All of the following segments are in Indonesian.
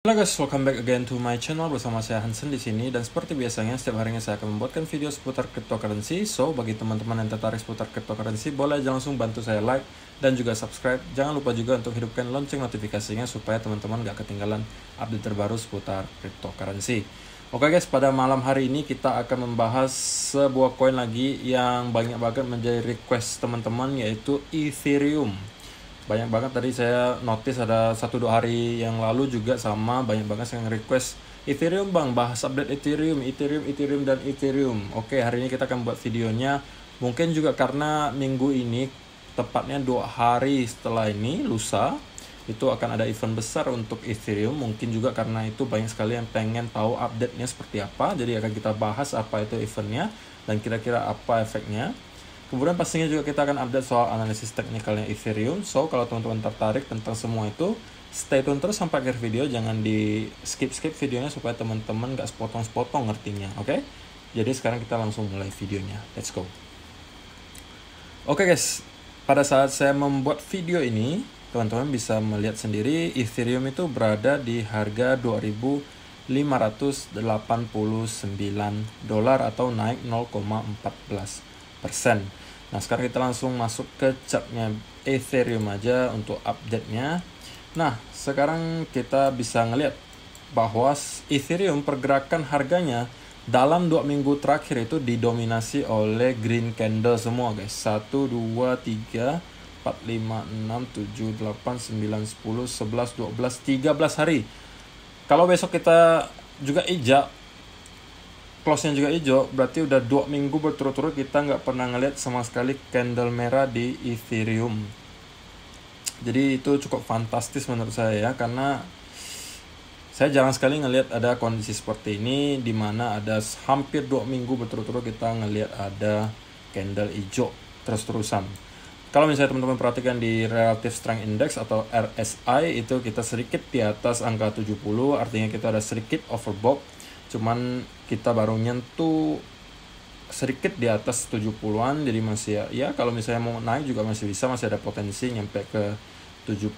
Halo guys, welcome back again to my channel bersama saya Hansen di sini, dan seperti biasanya setiap harinya saya akan membuatkan video seputar cryptocurrency. So, bagi teman-teman yang tertarik seputar cryptocurrency, boleh aja langsung bantu saya like dan juga subscribe. Jangan lupa juga untuk hidupkan lonceng notifikasinya supaya teman-teman gak ketinggalan update terbaru seputar cryptocurrency. Oke guys, pada malam hari ini kita akan membahas sebuah koin lagi yang banyak banget menjadi request teman-teman, yaitu Ethereum. Banyak banget tadi saya notice ada 1-2 hari yang lalu juga sama, banyak banget yang request Ethereum bang, bahas update Ethereum dan Ethereum. Oke, hari ini kita akan buat videonya. Mungkin juga karena minggu ini, tepatnya 2 hari setelah ini, lusa, itu akan ada event besar untuk Ethereum. Mungkin juga karena itu banyak sekali yang pengen tahu update-nya seperti apa. Jadi akan kita bahas apa itu eventnya dan kira-kira apa efeknya. Kemudian pastinya juga kita akan update soal analisis teknikalnya Ethereum. So, kalau teman-teman tertarik tentang semua itu, stay tune terus sampai akhir video. Jangan di skip-skip videonya supaya teman-teman gak sepotong-sepotong ngertinya, oke? Jadi sekarang kita langsung mulai videonya. Let's go. Oke guys, pada saat saya membuat video ini, teman-teman bisa melihat sendiri Ethereum itu berada di harga $2.589 atau naik 0,14%. Nah, sekarang kita langsung masuk ke chartnya Ethereum aja untuk update-nya. Nah, sekarang kita bisa ngelihat bahwa Ethereum pergerakan harganya dalam 2 minggu terakhir itu didominasi oleh green candle semua guys. 1, 2, 3, 4, 5, 6, 7, 8, 9, 10, 11, 12, 13 hari. Kalau besok kita juga hijau, close-nya juga hijau, berarti udah 2 minggu berturut-turut kita nggak pernah ngeliat sama sekali candle merah di Ethereum. Jadi itu cukup fantastis menurut saya ya, karena saya jarang sekali ngelihat ada kondisi seperti ini, dimana ada hampir 2 minggu berturut-turut kita ngelihat ada candle hijau terus-terusan. Kalau misalnya teman-teman perhatikan di Relative Strength Index atau RSI, itu kita sedikit di atas angka 70, artinya kita ada sedikit overbought. Cuman kita baru nyentuh sedikit di atas 70-an, jadi masih ya kalau misalnya mau naik juga masih bisa, masih ada potensi nyampe ke 75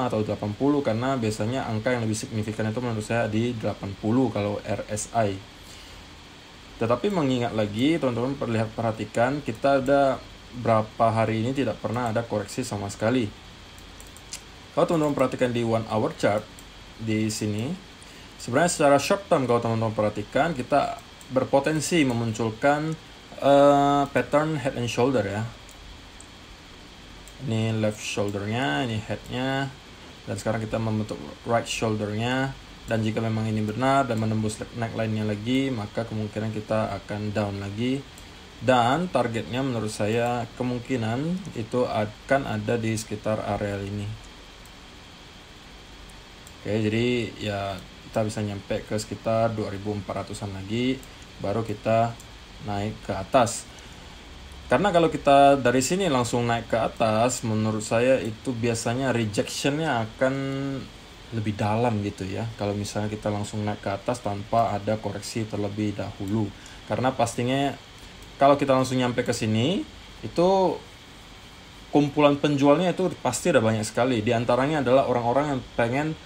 atau 80, karena biasanya angka yang lebih signifikan itu menurut saya di 80 kalau RSI. Tetapi mengingat lagi, teman-teman perhatikan, kita ada berapa hari ini tidak pernah ada koreksi sama sekali. Kalau teman-teman perhatikan di 1 hour chart di sini, sebenarnya secara short term kalau teman-teman perhatikan, kita berpotensi memunculkan pattern head and shoulder ya. Ini left shouldernya, ini headnya, dan sekarang kita membentuk right shouldernya. Dan jika memang ini benar dan menembus neckline-nya lagi, maka kemungkinan kita akan down lagi. Dan targetnya menurut saya kemungkinan itu akan ada di sekitar area ini. Oke, jadi ya kita bisa nyampe ke sekitar 2400-an lagi, baru kita naik ke atas. Karena kalau kita dari sini langsung naik ke atas, menurut saya itu biasanya rejectionnya akan lebih dalam gitu ya, kalau misalnya kita langsung naik ke atas tanpa ada koreksi terlebih dahulu. Karena pastinya kalau kita langsung nyampe ke sini, itu kumpulan penjualnya itu pasti ada banyak sekali. Di antaranya adalah orang-orang yang pengen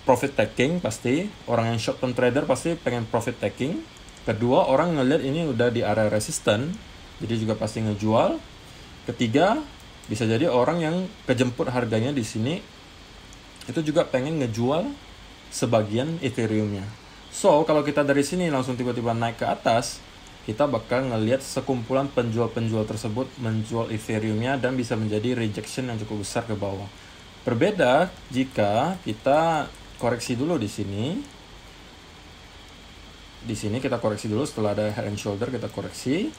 profit taking, pasti orang yang short term trader pasti pengen profit taking. Kedua, orang ngelihat ini udah di area resisten, jadi juga pasti ngejual. Ketiga, bisa jadi orang yang kejemput harganya di sini itu juga pengen ngejual sebagian Ethereum-nya. So, kalau kita dari sini langsung tiba-tiba naik ke atas, kita bakal ngelihat sekumpulan penjual-penjual tersebut menjual Ethereum-nya dan bisa menjadi rejection yang cukup besar ke bawah. Berbeda jika kita koreksi dulu di sini. Di sini kita koreksi dulu, setelah ada head and shoulder kita koreksi.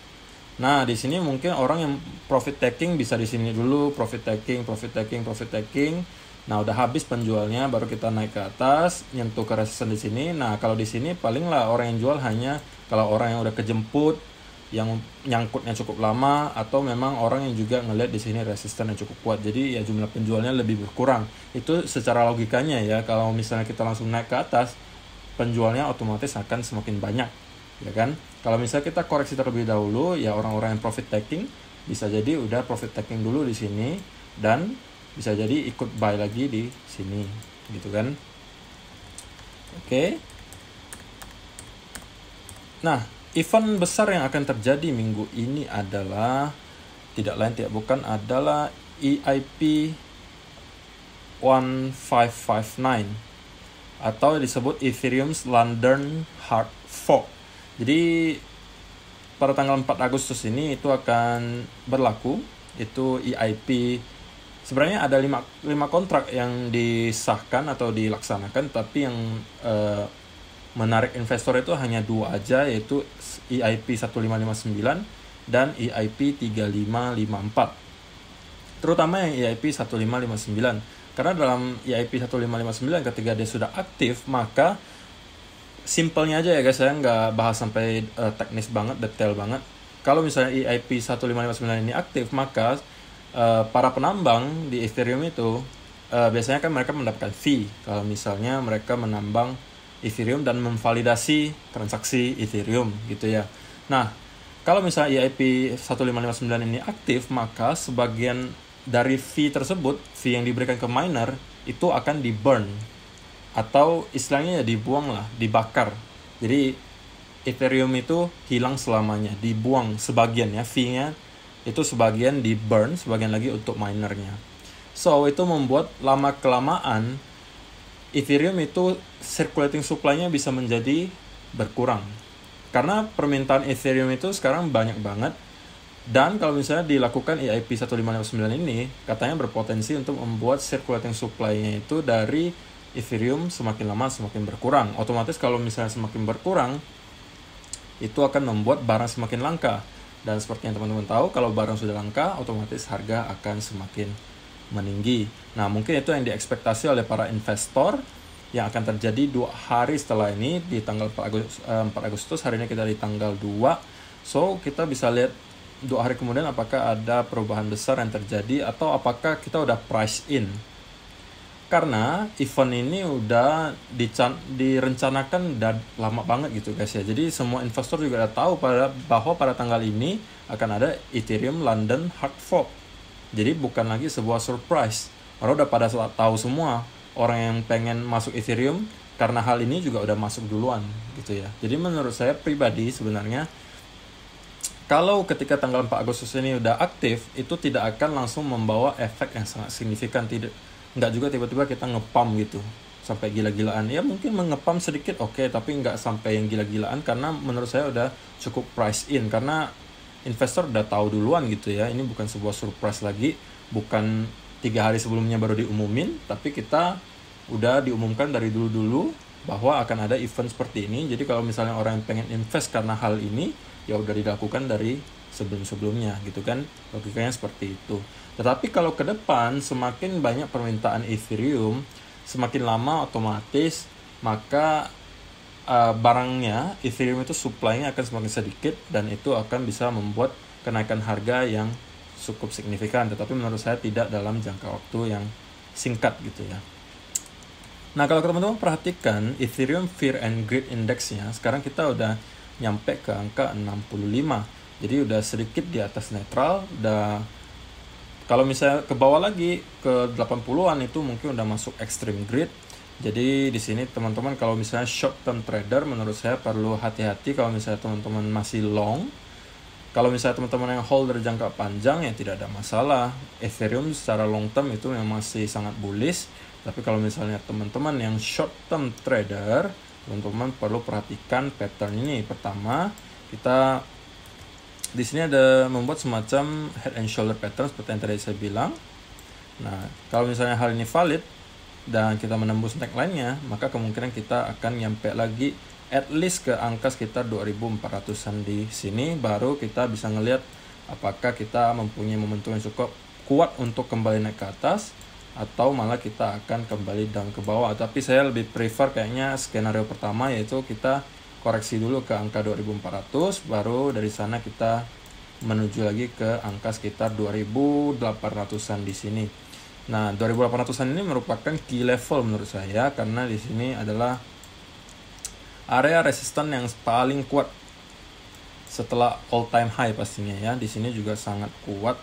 Nah, di sini mungkin orang yang profit taking bisa di sini dulu, profit taking. Nah, udah habis penjualnya baru kita naik ke atas, nyentuh ke resisten di sini. Nah, kalau di sini palinglah orang yang jual hanya kalau orang yang udah kejemput, yang nyangkutnya cukup lama, atau memang orang yang juga ngelihat di sini resisten yang cukup kuat. Jadi ya jumlah penjualnya lebih berkurang. Itu secara logikanya ya, kalau misalnya kita langsung naik ke atas, penjualnya otomatis akan semakin banyak, ya kan? Kalau misalnya kita koreksi terlebih dahulu, ya orang-orang yang profit taking bisa jadi udah profit taking dulu di sini dan bisa jadi ikut buy lagi di sini, gitu kan? Oke. Nah, event besar yang akan terjadi minggu ini adalah tidak lain tidak bukan adalah EIP 1559 atau disebut Ethereum's London Hard Fork. Jadi pada tanggal 4 Agustus ini itu akan berlaku. Itu EIP, sebenarnya ada 5 kontrak yang disahkan atau dilaksanakan, tapi yang menarik investor itu hanya 2 aja, yaitu EIP 1559 dan EIP 3554. Terutama yang EIP 1559. Karena dalam EIP 1559 ketika dia sudah aktif, maka simpelnya aja ya guys, saya nggak bahas sampai teknis banget, detail banget. Kalau misalnya EIP 1559 ini aktif, maka para penambang di Ethereum itu biasanya kan mereka mendapatkan fee kalau misalnya mereka menambang Ethereum dan memvalidasi transaksi Ethereum gitu ya. Nah, kalau misalnya EIP 1559 ini aktif, maka sebagian dari fee tersebut, fee yang diberikan ke miner, itu akan di-burn. Atau istilahnya ya dibuang lah, dibakar. Jadi Ethereum itu hilang selamanya, dibuang sebagian ya, fee-nya itu sebagian di-burn, sebagian lagi untuk minernya. So, itu membuat lama-kelamaan Ethereum itu circulating supply-nya bisa menjadi berkurang. Karena permintaan Ethereum itu sekarang banyak banget. Dan kalau misalnya dilakukan EIP 1559 ini, katanya berpotensi untuk membuat circulating supply-nya itu dari Ethereum semakin lama semakin berkurang. Otomatis kalau misalnya semakin berkurang, itu akan membuat barang semakin langka. Dan seperti yang teman-teman tahu, kalau barang sudah langka, otomatis harga akan semakin meninggi. Nah, mungkin itu yang diekspektasi oleh para investor yang akan terjadi 2 hari setelah ini, di tanggal 4 Agustus, hari ini kita di tanggal 2. So, kita bisa lihat 2 hari kemudian apakah ada perubahan besar yang terjadi atau apakah kita udah price in. Karena event ini udah direncanakan udah lama banget gitu guys ya. Jadi semua investor juga udah tahu bahwa pada tanggal ini akan ada Ethereum London Hard Fork. Jadi bukan lagi sebuah surprise. Orang udah pada tahu semua. Orang yang pengen masuk Ethereum karena hal ini juga udah masuk duluan gitu ya. Jadi menurut saya pribadi sebenarnya, kalau ketika tanggal 4 Agustus ini udah aktif, itu tidak akan langsung membawa efek yang sangat signifikan. Nggak juga tiba-tiba kita ngepam gitu sampai gila-gilaan. Ya mungkin mengepam sedikit oke, tapi nggak sampai yang gila-gilaan, karena menurut saya udah cukup price in. Karena investor udah tahu duluan gitu ya. Ini bukan sebuah surprise lagi, bukan 3 hari sebelumnya baru diumumin, tapi kita udah diumumkan dari dulu-dulu bahwa akan ada event seperti ini. Jadi kalau misalnya orang yang pengen invest karena hal ini, ya udah dilakukan dari sebelum-sebelumnya gitu kan, logikanya seperti itu. Tetapi kalau ke depan semakin banyak permintaan Ethereum, semakin lama otomatis maka barangnya Ethereum itu supply-nya akan semakin sedikit, dan itu akan bisa membuat kenaikan harga yang cukup signifikan. Tetapi menurut saya tidak dalam jangka waktu yang singkat gitu ya. Nah, kalau teman-teman perhatikan Ethereum Fear and Greed Index-nya, sekarang kita udah nyampe ke angka 65. Jadi udah sedikit di atas netral, udah kalau misalnya ke bawah lagi ke 80-an itu mungkin udah masuk extreme greed. Jadi di sini teman-teman kalau misalnya short term trader, menurut saya perlu hati-hati kalau misalnya teman-teman masih long. Kalau misalnya teman-teman yang holder jangka panjang ya tidak ada masalah. Ethereum secara long term itu yang masih sangat bullish. Tapi kalau misalnya teman-teman yang short term trader, teman-teman perlu perhatikan pattern ini. Pertama, kita di sini ada membuat semacam head and shoulder pattern seperti yang tadi saya bilang. Nah, kalau misalnya hal ini valid dan kita menembus neckline-nya, maka kemungkinan kita akan nyampe lagi at least ke angka sekitar 2400-an di sini, baru kita bisa ngelihat apakah kita mempunyai momentum yang cukup kuat untuk kembali naik ke atas atau malah kita akan kembali down ke bawah. Tapi saya lebih prefer kayaknya skenario pertama, yaitu kita koreksi dulu ke angka 2400, baru dari sana kita menuju lagi ke angka sekitar 2800-an di sini. Nah, 2800-an ini merupakan key level menurut saya, karena di sini adalah area resisten yang paling kuat setelah all time high pastinya ya. Di sini juga sangat kuat.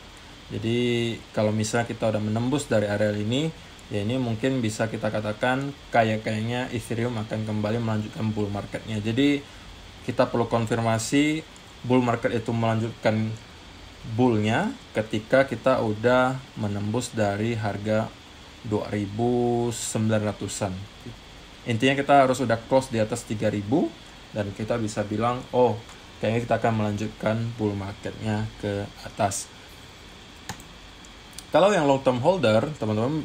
Jadi kalau misalnya kita udah menembus dari area ini, Ya ini mungkin bisa kita katakan kayaknya Ethereum akan kembali melanjutkan bull marketnya. Jadi kita perlu konfirmasi bull market itu melanjutkan bullnya ketika kita udah menembus dari harga 2.900-an. Intinya kita harus udah close di atas 3.000 dan kita bisa bilang, oh kayaknya kita akan melanjutkan bull marketnya ke atas. Kalau yang long term holder, teman-teman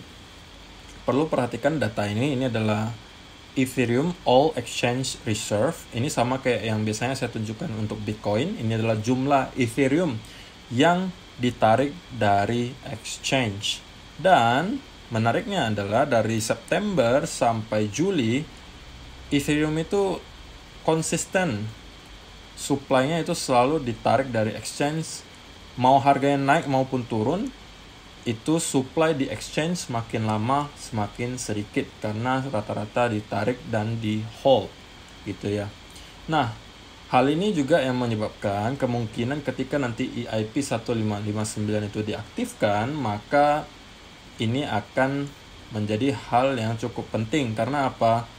perlu perhatikan data ini adalah Ethereum All Exchange Reserve. Ini sama kayak yang biasanya saya tunjukkan untuk Bitcoin. Ini adalah jumlah Ethereum yang ditarik dari exchange. Dan menariknya adalah dari September sampai Juli, Ethereum itu konsisten. Supply-nya itu selalu ditarik dari exchange. Mau harganya naik maupun turun, itu supply di exchange semakin lama semakin sedikit karena rata-rata ditarik dan di hold gitu ya. Nah, hal ini juga yang menyebabkan kemungkinan ketika nanti EIP 1559 itu diaktifkan, maka ini akan menjadi hal yang cukup penting. Karena apa?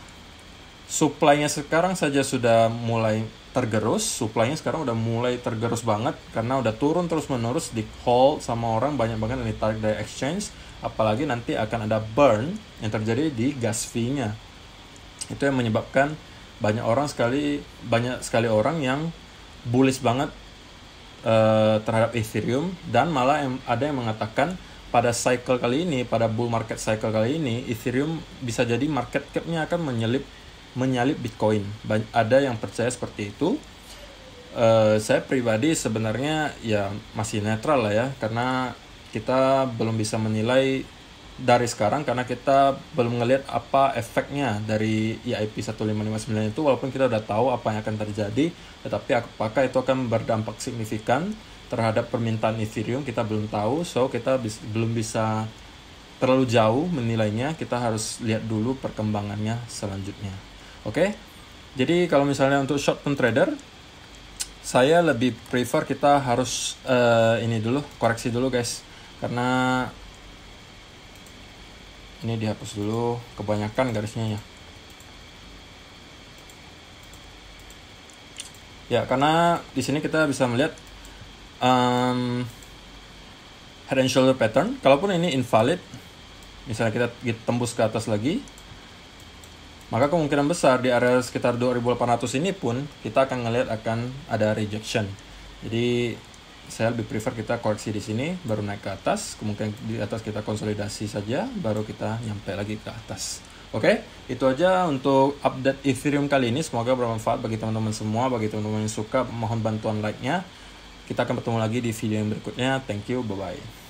Supply-nya sekarang saja sudah mulai tergerus, supply-nya sekarang udah mulai tergerus banget karena udah turun terus-menerus, di hold sama orang banyak banget yang ditarik dari exchange, apalagi nanti akan ada burn yang terjadi di gas fee-nya. Itu yang menyebabkan banyak sekali orang yang bullish banget terhadap Ethereum, dan malah ada yang mengatakan pada cycle kali ini, pada bull market cycle kali ini, Ethereum bisa jadi market cap-nya akan menyalip Bitcoin. Ada yang percaya seperti itu. Saya pribadi sebenarnya ya masih netral lah ya, karena kita belum bisa menilai dari sekarang karena kita belum ngelihat apa efeknya dari EIP 1559 itu. Walaupun kita udah tahu apa yang akan terjadi, tetapi apakah itu akan berdampak signifikan terhadap permintaan Ethereum, kita belum tahu. So kita belum bisa terlalu jauh menilainya, kita harus lihat dulu perkembangannya selanjutnya. Oke, jadi kalau misalnya untuk short term trader, saya lebih prefer kita harus koreksi dulu guys, karena ini dihapus dulu kebanyakan garisnya ya. Ya, karena di sini kita bisa melihat head and shoulder pattern. Kalaupun ini invalid, misalnya kita tembus ke atas lagi, maka kemungkinan besar di area sekitar 2.800 ini pun kita akan ngelihat akan ada rejection. Jadi saya lebih prefer kita koreksi di sini baru naik ke atas, kemungkinan di atas kita konsolidasi saja baru kita nyampe lagi ke atas. Oke, itu aja untuk update Ethereum kali ini. Semoga bermanfaat bagi teman-teman semua. Bagi teman-teman yang suka, mohon bantuan like-nya. Kita akan bertemu lagi di video yang berikutnya. Thank you, bye-bye.